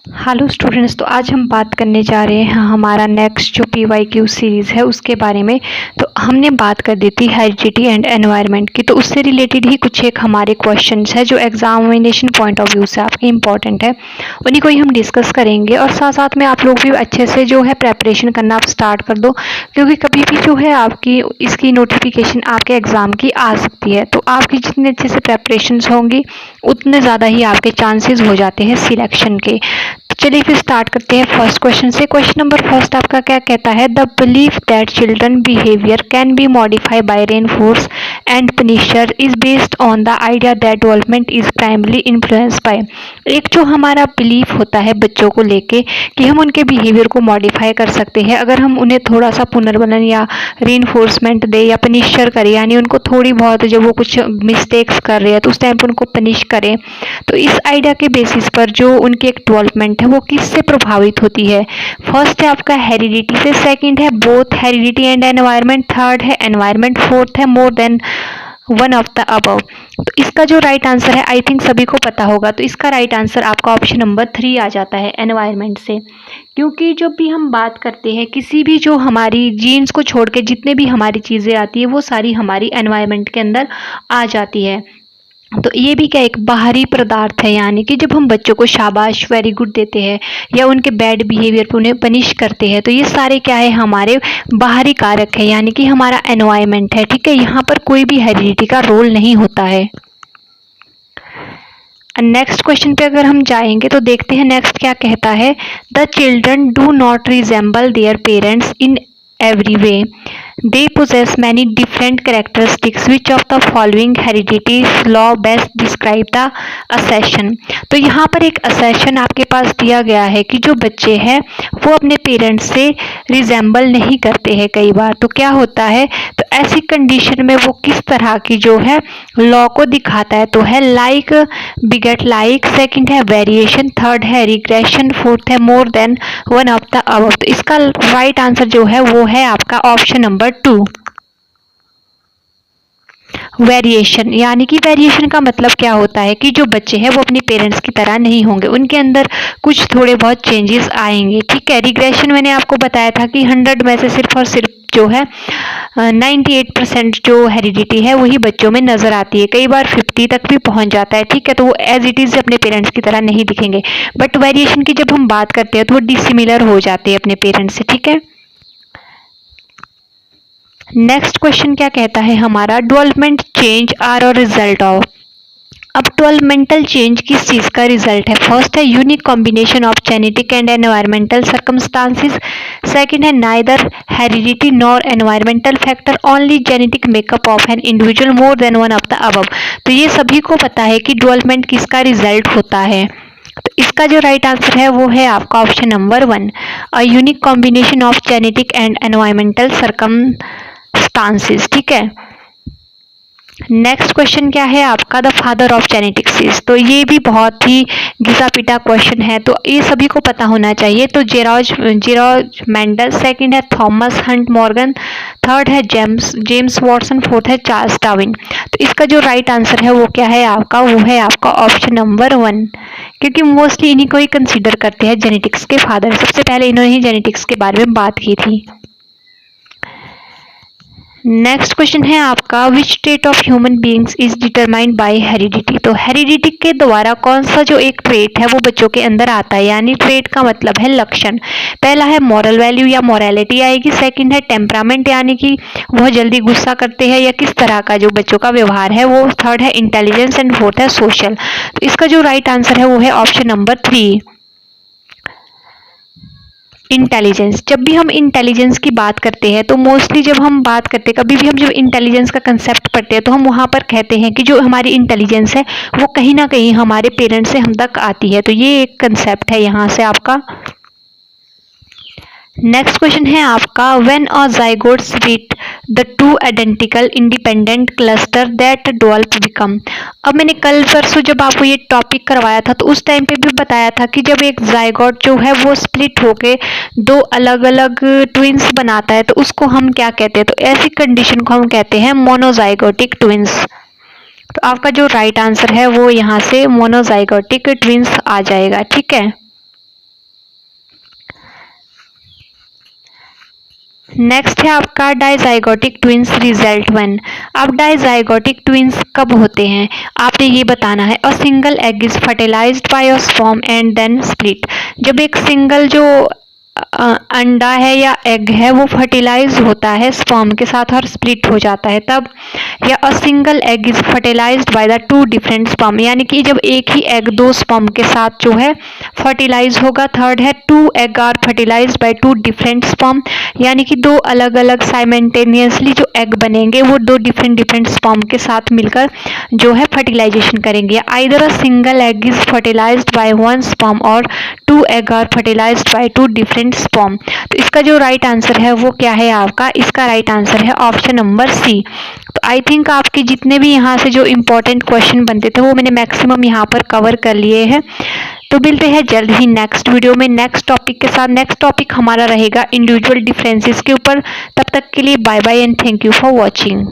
Hello students, तो आज हम बात करने जा रहे हैं हमारा नेक्स्ट जो PYQ सीरीज़ है उसके बारे में। तो हमने बात कर दी थी हेरिडिटी एंड एनवायरनमेंट की, तो उससे रिलेटेड ही कुछ एक हमारे क्वेश्चंस है जो एग्जामिनेशन पॉइंट ऑफ व्यू से आपके इम्पॉर्टेंट है, उन्हीं को ही हम डिस्कस करेंगे। और साथ साथ में आप लोग भी अच्छे से जो है प्रेपरेशन करना आप स्टार्ट कर दो, क्योंकि कभी भी जो है आपकी इसकी नोटिफिकेशन आपके एग्ज़ाम की आ सकती है। तो आपकी जितने अच्छे से प्रेपरेशंस होंगी उतने ज़्यादा ही आपके चांसेस हो जाते हैं सिलेक्शन के। चलिए फिर स्टार्ट करते हैं फर्स्ट क्वेश्चन से। क्वेश्चन नंबर फर्स्ट आपका क्या कहता है? The belief that children behaviour can be modified by reinforce and Punisher is based on the idea that development is primarily influence by. एक जो हमारा बिलीफ होता है बच्चों को लेके कि हम उनके बिहेवियर को मॉडिफाई कर सकते हैं अगर हम उन्हें थोड़ा सा पुनर्बलन या रेनफोर्समेंट दे या पनिशर करें, यानी उनको थोड़ी बहुत जब वो कुछ मिस्टेक्स कर रहे हैं तो उस टाइम पर उनको पनिश करें। तो इस आइडिया के बेसिस पर जो उनकी एक डेवलपमेंट है वो किससे प्रभावित होती है? फर्स्ट है आपका हेरिडिटी से, सेकंड है both heredity and environment, third है एनवायरनमेंट, फोर्थ है मोर than one of the above. तो इसका जो राइट आंसर है आई थिंक सभी को पता होगा, तो इसका राइट आंसर आपका ऑप्शन नंबर 3 आ जाता है, एनवायरनमेंट से। क्योंकि जब भी हम बात करते हैं किसी भी जो हमारी जीन्स को छोड़ के जितने भी हमारी चीज़ें आती है वो सारी हमारी एनवायरनमेंट के अंदर आ जाती है। तो ये भी क्या एक बाहरी पदार्थ है, यानी कि जब हम बच्चों को शाबाश वेरी गुड देते हैं या उनके बैड बिहेवियर पर उन्हें पनिश करते हैं तो ये सारे क्या है हमारे बाहरी कारक है, यानी कि हमारा एनवायरनमेंट है। ठीक है, यहाँ पर कोई भी हेरिडिटी का रोल नहीं होता है। नेक्स्ट क्वेश्चन पे अगर हम जाएंगे तो देखते हैं नेक्स्ट क्या कहता है। The children do not resemble their parents in every way. They possess many different characteristics. Which of the following heredity law best describe the assertion? तो यहाँ पर एक assertion आपके पास दिया गया है कि जो बच्चे हैं वो अपने पेरेंट्स से रिजेंबल नहीं करते हैं कई बार। तो क्या होता है, तो ऐसी कंडीशन में वो किस तरह की जो है लॉ को दिखाता है? तो है लाइक, बिगेट लाइक, सेकंड है वेरिएशन, थर्ड है रिग्रेशन, फोर्थ है मोर than one of the above. तो इसका राइट आंसर जो है वो है आपका ऑप्शन नंबर 2, वेरिएशन। यानी कि वेरिएशन का मतलब क्या होता है कि जो बच्चे हैं वो अपने पेरेंट्स की तरह नहीं होंगे, उनके अंदर कुछ थोड़े बहुत चेंजेस आएंगे। ठीक है, रिग्रेशन मैंने आपको बताया था कि 100 में से सिर्फ और सिर्फ जो है 98% जो हेरिडिटी है वही बच्चों में नजर आती है, कई बार 50 तक भी पहुंच जाता है। ठीक है, तो वो एज इट इज अपने पेरेंट्स की तरह नहीं दिखेंगे, बट वेरिएशन की जब हम बात करते हैं तो वो डिसिमिलर हो जाते हैं अपने पेरेंट्स से। ठीक है, नेक्स्ट क्वेश्चन क्या कहता है हमारा? डेवलपमेंट चेंज आर और रिजल्ट ऑफ। अब डेवलपमेंटल चेंज किस चीज़ का रिजल्ट है? फर्स्ट है unique combination of genetic and environmental circumstances, second है neither heredity nor environmental factor, only genetic makeup of an individual, more than one of the above. तो ये सभी को पता है कि डेवलपमेंट किसका रिजल्ट होता है। तो इसका जो राइट आंसर है वो है आपका option number 1, a unique combination of genetic and environmental circumstances. ठीक है, नेक्स्ट क्वेश्चन क्या है आपका? The father of genetics. तो ये भी बहुत ही घिसा पिटा क्वेश्चन है, तो ये सभी को पता होना चाहिए। तो जेरॉर्ज मेंडल, सेकंड है थॉमस हंट मॉर्गन, थर्ड है जेम्स वॉटसन, फोर्थ है चार्ल्स डार्विन। तो इसका जो राइट आंसर है वो क्या है आपका? वो है आपका ऑप्शन नंबर 1, क्योंकि मोस्टली इन्हीं को ही कंसीडर करते हैं जेनेटिक्स के फादर। सबसे पहले इन्होंने ही जेनेटिक्स के बारे में बात की थी। नेक्स्ट क्वेश्चन है आपका, which state of human beings is determined by heredity. तो हेरिडिटी के द्वारा कौन सा जो एक ट्रेट है वो बच्चों के अंदर आता है, यानी ट्रेट का मतलब है लक्षण। पहला है मॉरल वैल्यू या मॉरलिटी आएगी, सेकंड है टेम्परामेंट यानी कि वह जल्दी गुस्सा करते हैं या किस तरह का जो बच्चों का व्यवहार है वो, थर्ड है इंटेलिजेंस एंड फोर्थ है सोशल। तो इसका जो राइट आंसर है वो है ऑप्शन नंबर 3, इंटेलिजेंस। जब भी हम इंटेलिजेंस की बात करते हैं तो मोस्टली जब हम बात करते हैं, कभी भी हम जब इंटेलिजेंस का कंसेप्ट पढ़ते हैं तो हम वहाँ पर कहते हैं कि जो हमारी इंटेलिजेंस है वो कहीं ना कहीं हमारे पेरेंट्स से हम तक आती है। तो ये एक कंसेप्ट है यहाँ से आपका। नेक्स्ट क्वेश्चन है आपका, when a zygote split the two identical independent cluster that develop become. अब मैंने कल परसों जब आपको ये टॉपिक करवाया था तो उस टाइम पे भी बताया था कि जब एक ज़ाइगोट जो है वो स्प्लिट होके दो अलग अलग ट्विंस बनाता है तो उसको हम क्या कहते हैं? तो ऐसी कंडीशन को हम कहते हैं मोनोज़ाइगोटिक ट्विंस। तो आपका जो राइट आंसर है वो यहाँ से मोनोजाइगोटिक ट्विंस आ जाएगा। ठीक है, नेक्स्ट है आपका डाइजाइगोटिक ट्विंस रिजल्ट 1। अब डाइजाइगोटिक ट्विंस कब होते हैं आपने ये बताना है। A single egg is fertilised by a sperm and then split. जब एक सिंगल जो अंडा है या एग है वो फर्टिलाइज होता है स्पर्म के साथ और स्प्लिट हो जाता है तब। या a single egg is fertilised by the two different sperm, यानी कि जब एक ही एग दो स्पर्म के साथ जो है फर्टिलाइज होगा। थर्ड है two egg are fertilised by two different sperm, यानी कि दो अलग अलग साइमल्टेनियसली जो एग बनेंगे वो दो डिफरेंट स्पर्म के साथ मिलकर जो है फर्टिलाइजेशन करेंगे। Either a single egg is fertilised by one sperm और two egg are fertilised by two different sperm. तो इसका जो राइट आंसर है वो क्या है आपका, इसका राइट आंसर है ऑप्शन नंबर सी। तो आई थिंक आपके जितने भी यहाँ से जो इम्पोर्टेंट क्वेश्चन बनते थे वो मैंने मैक्सिमम यहाँ पर कवर कर लिए हैं। तो मिलते हैं जल्द ही नेक्स्ट वीडियो में नेक्स्ट टॉपिक के साथ। नेक्स्ट टॉपिक हमारा रहेगा इंडिविजुअल डिफरेंसेस के ऊपर। तब तक के लिए bye bye and thank you for watching.